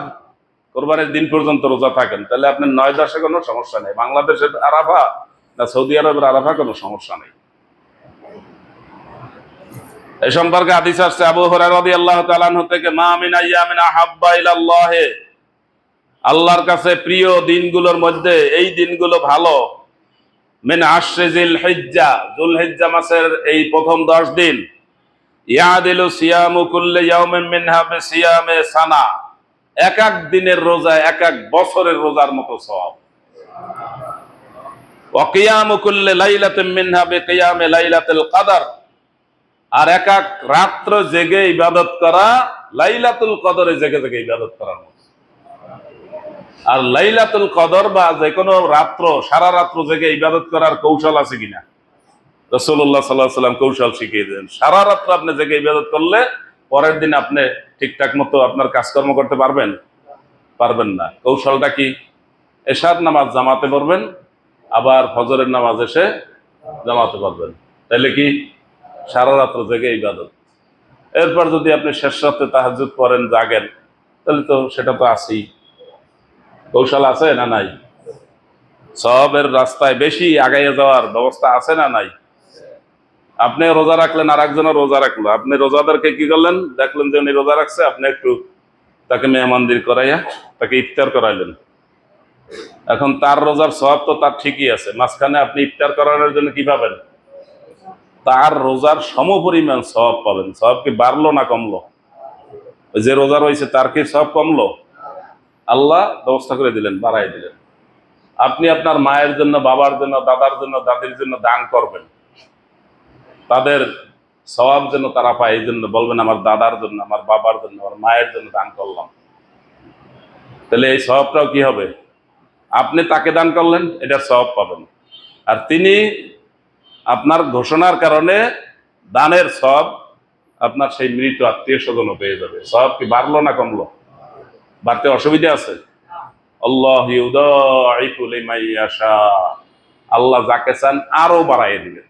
কোরবানির দিন পর্যন্ত রোজা থাকেন, তাহলে আপনার 9-10-এ কোনো সমস্যা নেই। বাংলাদেশের আরাফা না সৌদি আরবের আরাফা কোনো সমস্যা নেই। এই সম্পর্কে হাদিস আসছে আবু হুরায়রা রাদিয়াল্লাহু তাআলা আনহু থেকে, মা মিন আইয়ামিন আহাব্বা ইলাল্লাহ, আল্লাহর কাছে প্রিয় দিনগুলোর মধ্যে এই দিনগুলো ভালো, মিন আশরি যিলহিজ্জা, যুলহিজ্জা মাসের এই প্রথম 10 দিন, ইয়াদিলু সিয়ামু কুল্লি ইয়াউমিন মিনহা বিসিয়ামে সানা, এক এক দিনের রোজা এক এক বছরের রোজার মতো সওয়াব। ওয়া কিয়ামু কুল্লি লাইলাতিন মিনহা বিকিয়ামে লাইলাতুল কদর, আর এক এক রাত্র জেগে ইবাদত করা লাইলাতুল কদরে জেগে জেগে ইবাদত করার মতো। আর লাইলাতুল কদর বা যে কোনো রাত্র, সারা রাত্র জেগে ইবাদত করার কৌশল আছে কিনা? রাসূলুল্লাহ সাল্লাল্লাহু আলাইহি ওয়াসাল্লাম কৌশল শিখিয়ে দেন। সারা রাত্র আপনি জেগে ইবাদত করলে পরের দিন আপনি ঠিকঠাক মতো আপনার কাজকর্ম করতে পারবেন? পারবেন না। কৌশলটা কি? এশার নামাজ জামাতে পড়বেন, আবার ফজরের নামাজ এসে জামাতে পড়বেন, তাহলে কি সারা রাত্র জেগে ইবাদত। এরপর যদি আপনি শেষ রাতে তাহাজ্জুদ পড়েন, জাগেন, তাহলে তো সেটা তো আছেই। কৌশল আছে না নাই? সবের রাস্তায় বেশি আগাইয়ে যাওয়ার ব্যবস্থা আছে না নাই? আপনি রোজা রাখলেন, আর একজনের রোজা রাখলো, আপনি রোজাদারকে কি করলেন? দেখলেন যে উনি রোজা রাখছে, আপনি একটু তাকে মেহমানদারি করাইয়া তাকে ইফতার করাইলেন। এখন তার রোজার সওয়াব তো তার ঠিকই আছে, মাঝখানে আপনি ইফতার করানোর জন্য কি পাবেন? তার রোজার সমপরিমাণ সওয়াব পাবেন। সওয়াব কি বাড়লো না কমলো? যে রোজা রয়েছে তার কি সওয়াব কমলো? আল্লাহ ব্যবস্থা করে দিলেন, বাড়াই দিলেন। আপনি আপনার মায়ের জন্য, বাবার জন্য, দাদার জন্য, দাদির জন্য দান করবেন, তাদের সওয়াব যেন তারা পায়, এই জন্য বলবেন আমার দাদার জন্য, আমার বাবার জন্য, আমার মায়ের জন্য দান করলাম। তাহলে এই সওয়াবটাও কি হবে? আপনি তাকে দান করলেন, এটার সওয়াব পাবেন। আর তিনি আপনার ঘোষণার কারণে দানের সওয়াব আপনার সেই মৃত আত্মীয় স্বজনও পেয়ে যাবে। সওয়াব কি বাড়লো না কমলো? বাড়তে অসুবিধা আছে? আল্লাহ ইউদাইফু লিমান ইয়াশা, আল্লাহ যাকে চান আরো বাড়াইয়ে দিবেন।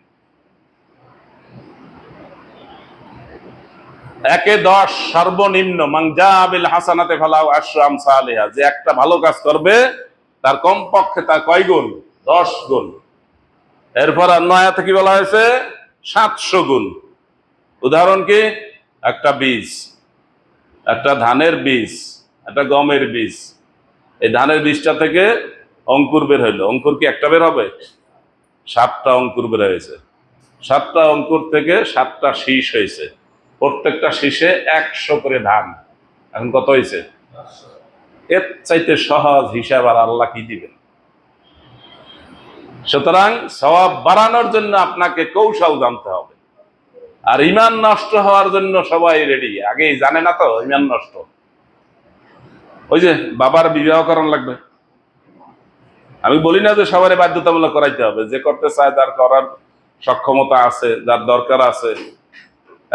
1-10 সর্বনিম্ন, মান জাআ বিল হাসানাতি ফালাহু আশরু আমসালিহা, যে একটা ভালো কাজ করবে তার কমপক্ষে তার কয় গুণ? 10 গুণ। এরপর অন্য আয়াতে কি বলা হয়েছে? 700 গুণ। উদাহরণ কি? একটা বীজ, একটা ধানের বীজ, একটা গমের বীজ, এই ধানের বীজটা থেকে অঙ্কুর বের হইলো, অঙ্কুর কি একটা বের হবে? 7টা অঙ্কুর বের হয়েছে। 7টা অঙ্কুর থেকে 7টা শীষ হয়েছে, প্রত্যেকটা শীষে 100 করে ধান। এখন কত হয়েছে? এর চাইতে সহজ হিসাব আর আল্লাহ কি দিবেন? সুতরাং সওয়াব বাড়ানোর জন্য আপনাকে কৌশল জানতে হবে। আর ইমান নষ্ট হওয়ার জন্য সবাই রেডি, আগেই জানে না তো ইমান নষ্ট। ওই যে বাবার বিবাহ করানো লাগবে, আমি বলি না যে সবারই বাধ্যতামূলক করাইতে হবে, যে করতে চায় যার করার সক্ষমতা আছে, যার দরকার আছে।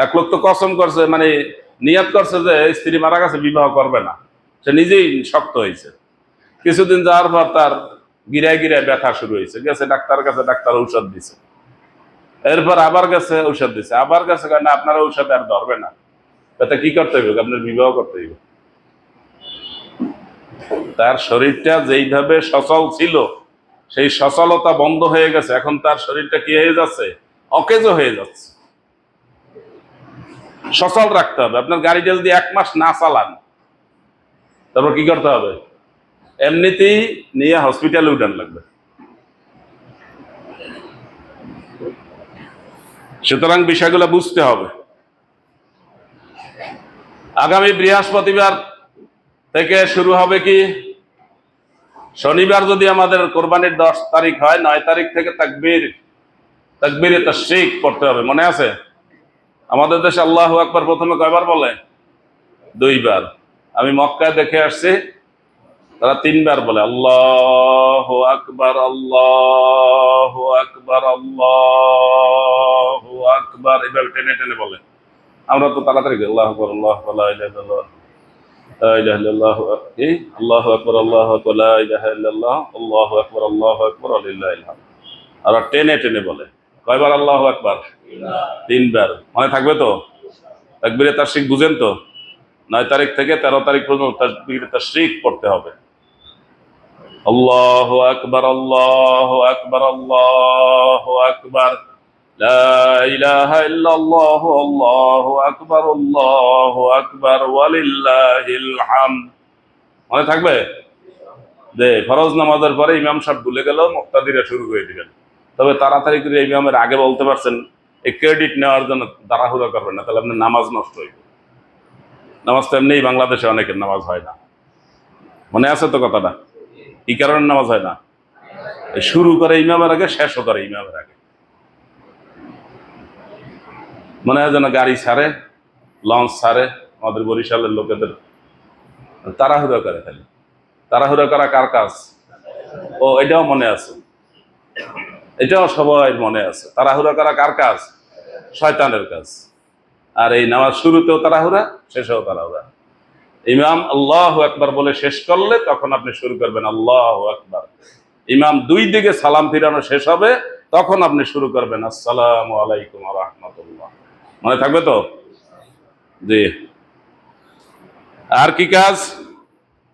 এক লোক তো কসম করছে, মানে নিয়ত করছে যে স্ত্রী মারা গেছে বিবাহ করবে না, সে নিজেই শক্ত হয়েছে। কিছুদিন যাওয়ার পর তার গিরায় গিরায় ব্যথা শুরু হয়েছে, গেছে ডাক্তার কাছে, ডাক্তার ঔষধ দিছে, এরপর আবার গেছে ঔষধ দিছে, আবার গেছে না আপনার ঔষধ আর ধরবে না, তাতে কি করতে হবে? আপনার বিবাহ করতে হবে। তার শরীরটা যেইভাবে সচল ছিল সেই সচলতা বন্ধ হয়ে গেছে, এখন তার শরীরটা কি হয়ে যাচ্ছে? অকেজ হয়ে যাচ্ছে। সচল রাখতে হবে। আপনার গাড়িটা যদি 1 মাস না চালান, তারপর কি করতে হবে? এমনিতেই নিয়ে হসপিটালে উঠান লাগবে। সুতরাং বিষয়গুলো বুঝতে হবে। আগামী বৃহস্পতিবার থেকে শুরু হবে কি, শনিবার যদি আমাদের কোরবানির 10 তারিখ হয়, 9 তারিখ থেকে তাকবীরে তাশরিক পড়তে হবে। মনে আছে? আমাদের দেশে আল্লাহু আকবার প্রথমে কয়বার বলে? 2 বার। আমি মক্কায় দেখে আসছি তারা 3 বার বলে, আল্লাহু আকবার, আল্লাহু আকবার, আল্লাহু আকবার, এভাবে টেনে টেনে বলে। আমরা তো তাড়াতাড়ি আল্লাহু আকবার, আল্লাহু আকবার, লা ইলাহা ইল্লাল্লাহ, লা ইলাহা ইল্লাল্লাহ, আল্লাহু আকবার, আল্লাহু আকবার, লা ইলাহা ইল্লাল্লাহ, আল্লাহু আকবার, আল্লাহু আকবার, লিল্লাহিল হামদ। আর টেনে টেনে বলে। কয়বার আল্লাহু আকবার? 3 বার। মনে থাকবে তো? তাকবীরে তাশরিক বুঝেন তো? 9 তারিখ থেকে 13 তারিখ পর্যন্ত তাকবীরে তাশরিক পড়তে হবে। আল্লাহু আকবার, আল্লাহু আকবার, আল্লাহু আকবার, লা ইলাহা ইল্লাল্লাহ, আল্লাহু আকবার, আল্লাহু আকবার, ওয়ালিল্লাহিল হামদ। মনে থাকবে? যে ফরজ নামাজের পরে ইমাম সাহেব ভুলে গেল, মুক্তাদিরা শুরু করে দিবেন। তবে তাড়াতাড়ি করে ইমামের আগে বলতে পারছেন, এই ক্রেডিট নেওয়ার জন্য তাড়াহুড়া করবেন না, তাহলে আপনার নামাজ নষ্ট হইবে। নামাজ তো এমনিই বাংলাদেশে অনেকের নামাজ হয় না। মনে আছে তো কথাটা? কি কারণে নামাজ হয় না? শুরু করে ইমামের আগে, শেষও করে ইমামের আগে। মনে হয় যেন গাড়ি ছাড়ে, লঞ্চ ছাড়ে, আমাদের বরিশালের লোকেদের তাড়াহুড়া করে খালি। তাড়াহুড়া করা কার কাজ? ও, এটাও মনে আছে, এটাও সবাই মনে আছে। তাড়াহুড়া করা কার কাজ? শয়তানের কাজ। আর এই নামাজ শুরুতেও তাড়াহুড়া, শেষেও তাড়াহুড়া। ইমাম আল্লাহু আকবার বলে শেষ করলে তখন আপনি শুরু করবেন আল্লাহু আকবার। ইমাম 2 দিকে সালাম ফিরানো শেষ হবে, তখন আপনি শুরু করবেন আসসালামু আলাইকুম ওয়া রাহমাতুল্লাহ। মনে থাকবে তো? জি। আর কি কাজ?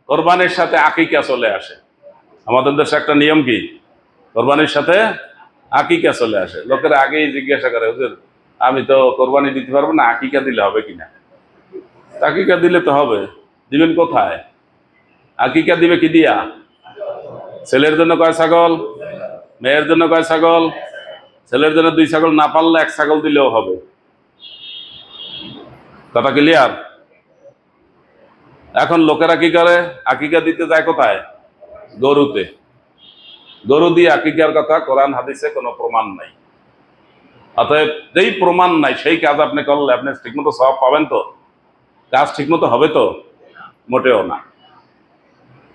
কোরবানির সাথে আকিকা চলে আসে। আমাদের দেশে একটা নিয়ম কি, কোরবানির সাথে আকিকা চলে আসে। লোকেরা আগেই জিজ্ঞাসা করে, হুজুর আমি তো কোরবানি দিতে পারবো না, আকিকা দিলে হবে কিনা? আকিকা দিলে তো হবে। দিবেন কোথায়? আকিকা দিবে কি দিয়া? ছেলের জন্য কয় ছাগল, মেয়ের জন্য কয় ছাগল? ছেলের জন্য 2 ছাগল, না পারলে 1 ছাগল দিলেও হবে। কথা ক্লিয়ার? এখন লোকেরা কি করে? আকিকা দিতে যায় কোথায়? গরুতে। গরু দিয়ে আকিকার কথা কোরআন হাদিসে কোনো প্রমাণ নাই। অতএব যেই প্রমাণ নাই সেই কাজ আপনি করলে আপনি ঠিকমতো সওয়াব পাবেন তো? কাজ ঠিকমতো হবে তো? মোটেও না।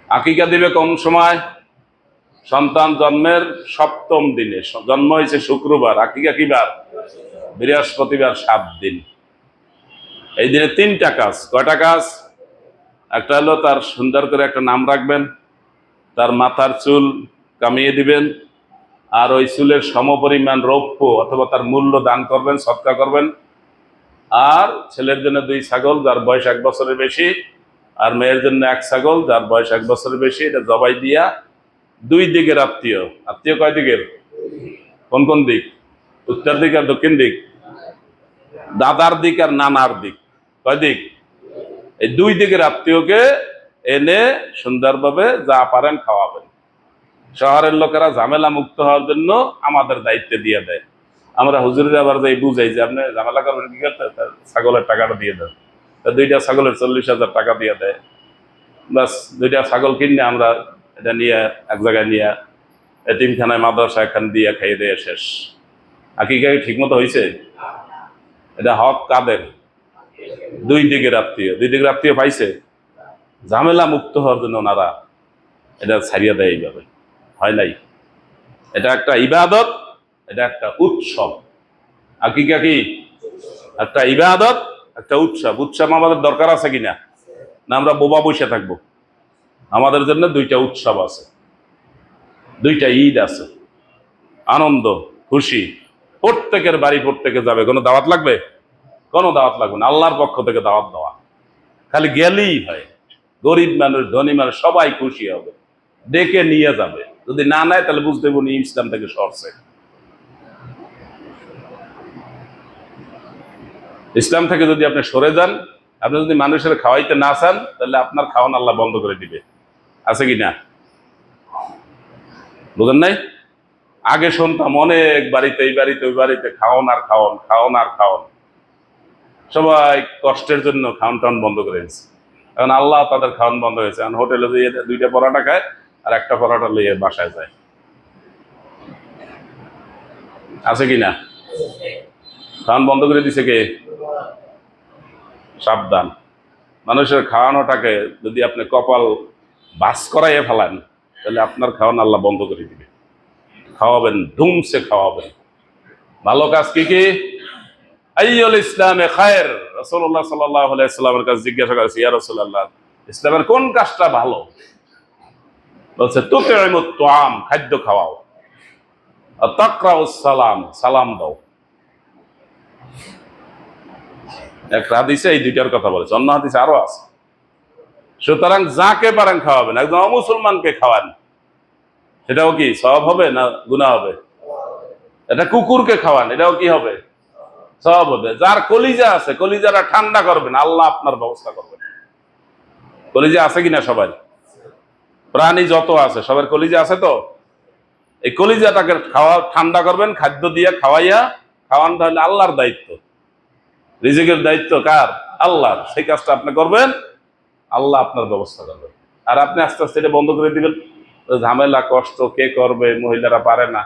আকিকা দিবে কোন সময়? সন্তান জন্মের 7ম দিনে। জন্ম হয়েছে শুক্রবার, আকিকা কি বার? বৃহস্পতিবার, 7 দিন। এই দিনে 3টা কাজ। কয়টা কাজ? একটা হলো তার সুন্দর করে একটা নাম রাখবেন, তার মাথার চুল কামিয়ে দিবেন, আর ওই চুলের সমপরিমাণ রৌপ্য অথবা তার মূল্য দান করবেন, সদকা করবেন। আর ছেলের জন্য 2 ছাগল যার বয়স 1 বছরের বেশি, আর মেয়ের জন্য 1 ছাগল যার বয়স 1 বছরের বেশি। এটা জবাই দিয়া 2 দিকের আত্মীয়। আত্মীয় কয় দিকের? কোন কোন দিক? উত্তর দিক আর দক্ষিণ দিক, দাদার দিক আর নানার দিক। কয় দিক? এই 2 দিকের আত্মীয়কে এনে সুন্দরভাবে যা পারেন খাওয়াবেন। শহরের লোকেরা ঝামেলা মুক্ত হওয়ার জন্য আমাদের দায়িত্ব দিয়ে দেয়। আমরা হুজুরের আবার যাই বুঝাই যে আপনি ঝামেলা করবেন কি করতে, ছাগলের টাকাটা দিয়ে দেন। দুইটা ছাগলের 40,000 টাকা দিয়ে দেয়, বাস দুইটা ছাগল কিনে আমরা এটা নিয়ে এক জায়গায় নিয়ে এতিমখানায় মাদ্রাসা এখান দিয়ে খাইয়ে দিয়ে শেষ। আকিকা ঠিক মতো হয়েছে? এটা হক কাদের? দুই দিকের আত্মীয় পাইছে, ঝামেলা মুক্ত হওয়ার জন্য ওনারা এটা ছাড়িয়ে দেয়। এইভাবে হয় নাই। এটা একটা ইবাদত, এটা একটা উৎসব। আকিকা কি একটা ইবাদত, একটা উৎসব। উৎসব আমাদের দরকার আছে কিনা? না আমরা বোবা বসে থাকবো? আমাদের জন্য দুইটা উৎসব আছে, দুইটা ঈদ আছে, আনন্দ খুশি। প্রত্যেকের বাড়ি প্রত্যেকে যাবে, কোনো দাওয়াত লাগবে? কোনো দাওয়াত লাগবে না, আল্লাহর পক্ষ থেকে দাওয়াত দেওয়া, খালি গেলেই হয়। গরিব মানুষ ধনী মানুষ সবাই খুশি হবে, ডেকে নিয়ে যাবে। যদি না নেয় তাহলে বুঝতে পারবো ইসলাম থেকে সরছে। ইসলাম থেকে যদি আপনি সরে যান, আপনি যদি মানুষের খাওয়াইতে না চান, তাহলে আপনার খাওয়ান আল্লাহ বন্ধ করে দিবে। আছে কি না? বুঝেন নাই? আগে শুনতাম অনেক বাড়িতে, এই বাড়িতে ওই বাড়িতে খাওয়ান আর খাওয়ান, খাওয়ান আর খাওয়ান, সবাই কষ্টের জন্য খাওয়ান টাউন বন্ধ করে দিয়েছে। এখন আল্লাহ তাদের খাওয়ান বন্ধ হয়েছে। এখন হোটেলে দিয়ে দুইটা পরোটা খায় আর একটা পরোটা লইয়ে বাসায় যায়। আছে কি না? খাওয়ান বন্ধ করে দিছে কে? সাবধান, মানুষের খাওয়ানোটাকে যদি আপনি কপাল বাস করাইয়ে ফেলান, তাহলে আপনার খাওয়ান আল্লাহ বন্ধ করে দিবে। খাওয়াবেন, ধুমসে খাওয়াবেন। ভালো কাজ কি কি? আইয়ুল ইসলামে খায়ের। রাসূলুল্লাহ সাল্লাল্লাহু আলাইহি ওয়াসাল্লামের কাছে জিজ্ঞাসা করেছে, ইয়া রাসূলুল্লাহ, ইসলামের কোন কাজটা ভালো? বলছে তুতিমুত তুআম, খাদ্য খাওয়াও, আর তাকরাউস সালাম, সালাম দাও। এক হাদিসে এই দুইটার কথা বলেছে, অন্য হাদিসে আরো আছে। সুতরাং যাকে পারেন খাওয়াবেন। একদম অমুসলমানকে খাওয়ান, সেটাও কি সওয়াব হবে না গুনাহ হবে? এটা কুকুরকে খাওয়ান, এটাও কি হবে? সওয়াব হবে। যার কলিজা আছে, কলিজাটা ঠান্ডা করবেন, আল্লাহ আপনার ব্যবস্থা করবেন। কলিজা আছে কিনা সবাই? প্রাণী যত আছে সবার কলিজা আছে তো? এই কলিজাটাকে খাওয়া ঠান্ডা করবেন খাদ্য দিয়ে খাওয়াইয়া। খাওয়ানটা হলে আল্লাহর দায়িত্ব, রিজিকের দায়িত্ব কার? আল্লাহর। সেই কাজটা আপনি করবেন, আল্লাহ আপনার ব্যবস্থা করবেন। আর আপনি আস্তে আস্তে এটা বন্ধ করে দিবেন। ঝামেলা কষ্ট কে করবে? মহিলারা পারে না,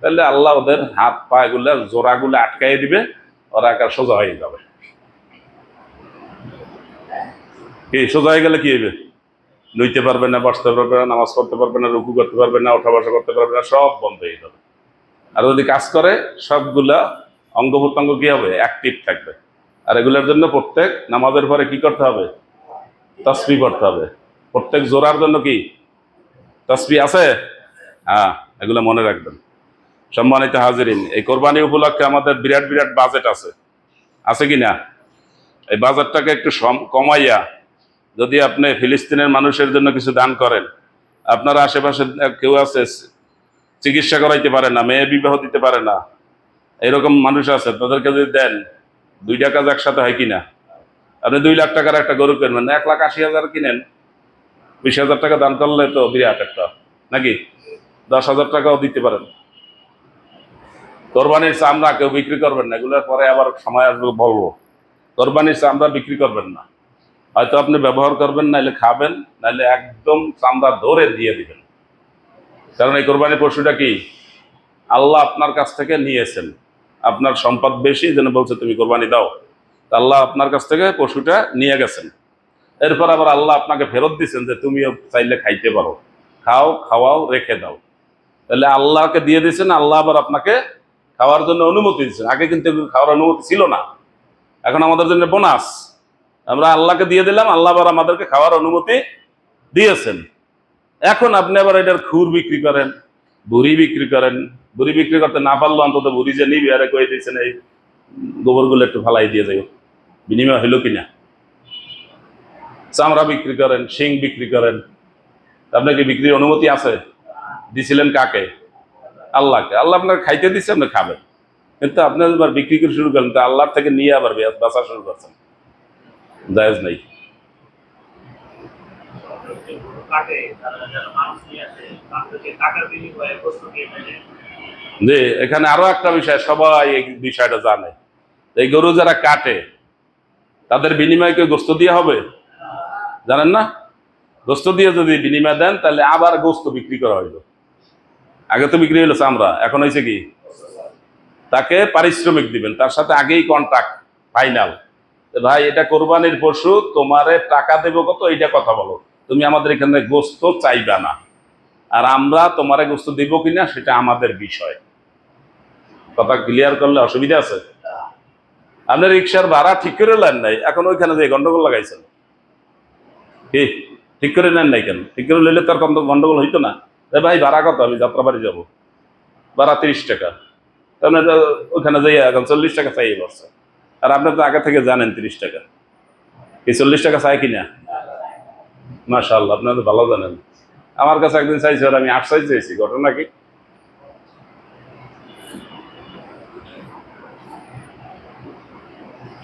তাহলে আল্লাহ ওদের হাত পা এগুলা জোড়াগুলো আটকাই দিবে, ওরা একা সোজা হয়ে যাবে। কি সোজা হয়ে গেলে কি হবে? লইতে পারবে না, বসতে পারবে না, নামাজ পড়তে পারবে না, রুকু করতে পারবে না, ওঠা বসা করতে পারবে না, সব বন্ধ হয়ে যাবে। আর যদি কাজ করে সবগুলা অঙ্গ প্রত্যঙ্গ কি হবে? অ্যাক্টিভ থাকবে। আর এগুলোর জন্য প্রত্যেক নামাজের পরে কি করতে হবে? তাসবিহ পড়তে হবে। প্রত্যেক জোড়ার জন্য কি তাসবিহ আছে? হ্যাঁ, এগুলো মনে রাখবেন। সম্মানিত হাজিরিন, এই কোরবানি উপলক্ষে আমাদের বিরাট বিরাট বাজেট আছে, আছে কি না? এই বাজেটটাকে একটু কমাইয়া যদি আপনি ফিলিস্তিনের মানুষের জন্য কিছু দান করেন, আপনার আশেপাশে কেউ আছে চিকিৎসা করাইতে পারে না, মেয়ে বিবাহ দিতে পারে না, এরকম মানুষ আছে, তাদেরকে যদি দেন, দুইটা কাজ একসাথে হয় কিনা? আপনি 2 লাখ টাকার একটা গরু কিনবেন, 1,80,000 কিনেন, 20,000 টাকা দান করলে তো বিরাট একটা, নাকি? 10,000 টাকাও দিতে পারেন। কোরবানির চামড়া কেউ বিক্রি করবেন না, এগুলোর পরে আবার সময় আসবে বলবো। কোরবানির চামড়া বিক্রি করবেন না, হয়তো আপনি ব্যবহার করবেন, নাইলে খাবেন, নাইলে একদম চামড়া ধরে দিয়ে দিবেন। কারণ এই কোরবানির পশুটা কি আল্লাহ আপনার কাছ থেকে নিয়েছেন। আপনার সম্পদ বেশি, যেন বলছে তুমি কোরবানি দাও, আল্লাহ আপনার কাছ থেকে পশুটা নিয়ে গেছেন। এরপর আবার আল্লাহ আপনাকে ফেরত দিচ্ছেন যে তুমিও চাইলে খাইতে পারো, খাও, খাওয়াও, রেখে দাও। তাহলে আল্লাহকে দিয়ে দিয়েছেন, আল্লাহ আবার আপনাকে খাওয়ার জন্য অনুমতি দিচ্ছেন। আগে কিন্তু খাওয়ার অনুমতি ছিল না, এখন আমাদের জন্য বোনাস। আমরা আল্লাহকে দিয়ে দিলাম, আল্লাহ আবার আমাদেরকে খাওয়ার অনুমতি দিয়েছেন। এখন আপনি আবার এটার খুর বিক্রি করেন, বুড়ি বিক্রি করেন। বুড়ি বিক্রি করতে না পারলো অন্তত বুড়ি যে নিবি আরে কয়ে দিয়েছেন এই গোবরগুলো একটু ফালাই দিয়ে যাই, বিনিময় হইলো কিনা? চামড়া বিক্রি করেন, শিং বিক্রি করেন, আপনাকে বিক্রির অনুমতি আছে? দিছিলেন কাকে? আল্লাহকে। আল্লাহ আপনাকে খাইতে দিচ্ছে, আপনি খাবেন। কিন্তু আপনি আবার বিক্রি করে শুরু করেন, তো আল্লাহর থেকে নিয়ে আবার বেচা শুরু করছেন, জায়েজ নেই। জি, এখানে আরো একটা বিষয়, সবাই এই বিষয়টা জানে। এই গরু যারা কাটে, তাদের বিনিময়ে কেউ গোস্ত দিয়ে হবে? জানেন না? গোস্ত দিয়ে যদি বিনিময় দেন তাহলে আবার গোস্ত বিক্রি করা হইলো। আগে তো বিক্রি হইলো চামড়া, এখন হয়েছে কি তাকে পারিশ্রমিক দিবেন, তার সাথে আগেই কন্ট্রাক্ট ফাইনাল। ভাই এটা কোরবানির পশু, তোমারে টাকা দেবো কত এইটা কথা বলো, তুমি আমাদের এখানে গোস্ত চাইবা না, আর আমরা তোমারে গোস্ত দিব কিনা সেটা আমাদের বিষয়। কথা ক্লিয়ার করলে অসুবিধা আছে? আপনি রিক্সার ভাড়া ঠিক করে নেন নাই, এখন ওইখানে যে গন্ডগোল লাগাইছেন কি ঠিক করে নেন নাই কেন? ঠিক করে নিলে তার গন্ডগোল হইতো না। ভাই ভাড়া কত, আমি যাত্রাবাড়ি যাবো, ভাড়া 30 টাকা, তাহলে ওখানে যাই এখন 40 টাকা চাই বলছে, আর আপনি তো আগে থেকে জানেন 30 টাকা, এই 40 টাকা চাই কিনা? মাশাআল্লাহ, আপনি তো ভালো জানেন। আমার কাছে একদিন চাইছে, আর আমি 8 সাইজ চাইছি, ঘটনা কি?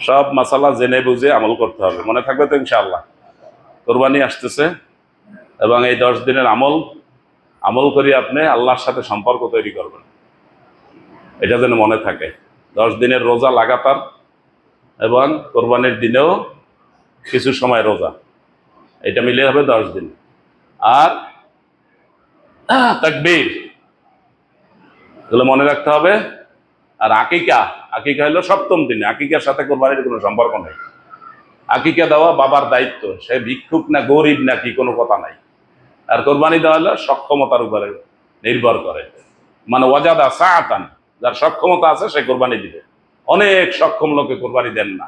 সব মাসালা জেনে বুঝে আমল করতে হবে, মনে থাকবে তো ইনশাআল্লাহ। কোরবানি আসতেছে এবং এই 10 দিনের আমল আমল করি আপনি আল্লাহর সাথে সম্পর্ক তৈরি করবেন, এটা যেন মনে থাকে। 10 দিনের রোজা লাগাতার, এবং কোরবানির দিনেও কিছু সময় রোজা, এটা মিলে হবে 10 দিন। আর তাকবীর, এগুলো মনে রাখতে হবে। আর আকিকা, আকিকা হলো 7ম দিনে, আকিকার সাথে কোরবানির কোনো সম্পর্ক নেই। আকিকা দেওয়া বাবার দায়িত্ব, সে ভিক্ষুক না গরিব নাকি কোনো কথা নাই। আর কোরবানি দেওয়া হলো সক্ষমতার উপরে নির্ভর করে, মানে ওয়াজাদা সাআতান, যার সক্ষমতা আছে সে কোরবানি দিবে। অনেক সক্ষম লোকে কোরবানি দেন না।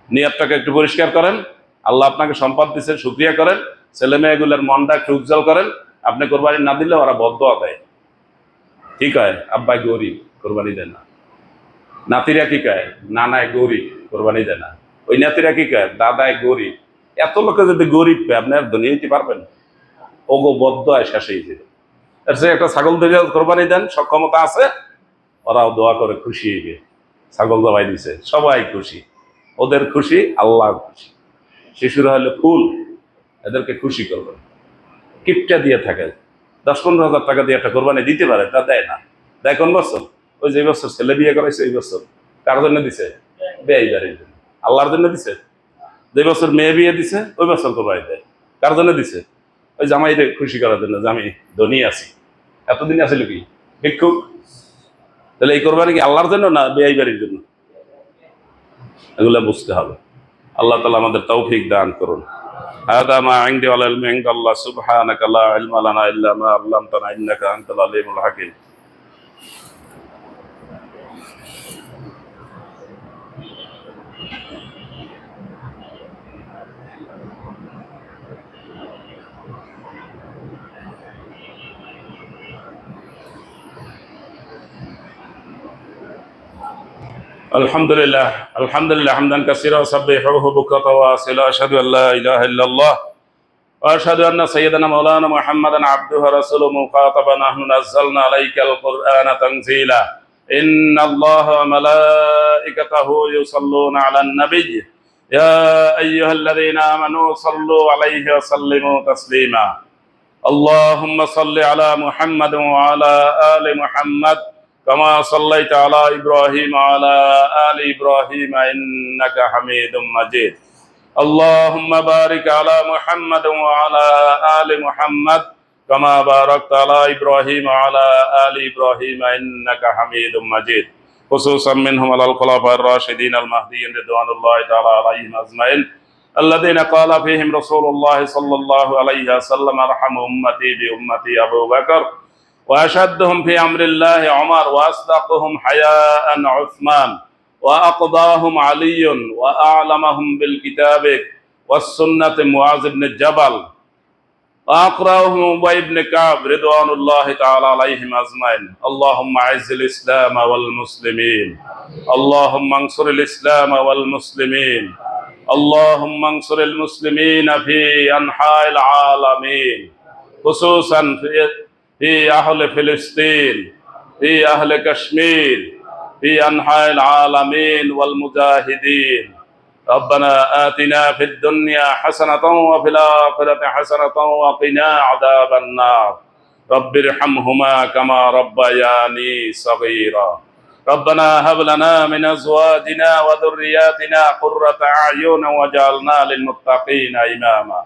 নিয়তটাকে একটু পরিষ্কার করেন, আল্লাহ আপনাকে সম্পদ দিচ্ছেন, শুকরিয়া করেন, ছেলে মেয়েগুলোর মনটা একটু উজ্জ্বল করেন। আপনি কোরবানি না দিলে ওরা বদদোয়া দেয়, ঠিক হয় আব্বাই গরিব কোরবানি দেয় না, নাতিরা কি কয় নানায় গরিব কোরবানি দেয় না, ওই নাতিরা কি কয় দাদায় গরিব। এত লোকে যদি গরিব পেয়ে আপনি আর ধনী হইতে পারবেন? ওগো বদদোয়ায় শেষ হয়ে যাবে। এর চেয়ে একটা ছাগল ধরে কোরবানি দেন, সক্ষমতা আছে, ওরাও দোয়া করে খুশি হইবে, ছাগল জবাই দিছে, সবাই খুশি, ওদের খুশি, আল্লাহ খুশি। শিশুরা হলে ফুল, এদেরকে খুশি করবেন। কিপটা দিয়ে থাকে, 10-15 হাজার টাকা দিয়ে একটা কোরবানি দিতে পারে, তা দেয় না। দেয় কোন বছর? ওই যে বছর ছেলে বিয়ে করাইছে এই বছর। কার জন্য দিছে? ব্যয় বাড়ির জন্য, আল্লাহর জন্য দিছে। যে বছর মেয়ে বিয়ে দিছে ওই বছর কোরবানি দেয়, কার জন্য দিছে? ওই জামাইরে খুশি করার জন্য, যে আমি ধনী আছি। এতদিন আছিল কি ভিক্ষুক? তাহলে এই কোরবানি কি আল্লাহর জন্য না ব্যয় বাড়ির জন্য? এগুলো বুঝতে হবে। আল্লাহ তাআলা আমাদের তৌফিক দান করুন। هذا ما عندي والعلم عند الله سبحانك لا علم لنا إلا ما علمتنا إنك أنت العليم الحكيم. الحمد لله حمدا كثيرا وسبحوه بكرة وأصيلا، أشهد أن لا إله إلا الله وأشهد أن سيدنا مولانا محمدا عبده ورسوله مخاطبا نحن نزلنا عليك القرآن تنزيلا إن الله وملائكته يصلون على النبي يا أيها الذين آمنوا صلوا عليه وسلموا تسليما اللهم صل على محمد وعلى آل محمد كما صليت على إبراهيم وعلى آل إبراهيم إنك حميد مجيد اللهم بارك على محمد وعلى آل محمد كما باركت على إبراهيم وعلى آل إبراهيم إنك حميد مجيد خصوصا منهم على الخلفاء الراشدين المهديين رضوان الله تعالى عليهم أجمعين الذين قال فيهم رسول الله صلى الله عليه وسلم ارحم أمتي بأمتي أبو بكر وأشدهم في أمر الله عمر وأصدقهم حياء عثمان وأقضاهم علي وأعلمهم بالكتاب والسنة معاذ بن جبل وأقرأهم أبي بن كعب رضوان الله تعالى عليهم أجمعين اللهم أعز الإسلام والمسلمين اللهم انصر الإسلام والمسلمين اللهم انصر المسلمين في أنحاء العالمين خصوصا في أهل فلسطين في أهل كشمير في أنحاء العالمين والمجاهدين ربنا آتنا في الدنيا حسنة وفي الآخرة حسنة وقنا عذاب النار رب ارحمهما كما ربياني صغيرا ربنا هب لنا من أزواجنا وذرياتنا قرة أعين واجعلنا للمتقين إماما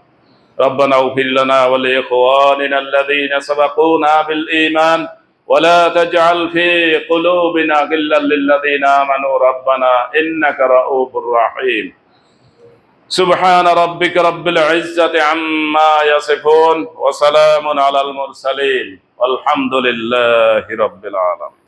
ربنا اغفر لنا ولإخواننا الذين سبقونا بالإيمان ولا تجعل في قلوبنا غلا للذين آمنوا ربنا إنك رؤوف رحيم سبحان ربك رب العزة عما يصفون وسلام على المرسلين والحمد لله رب العالمين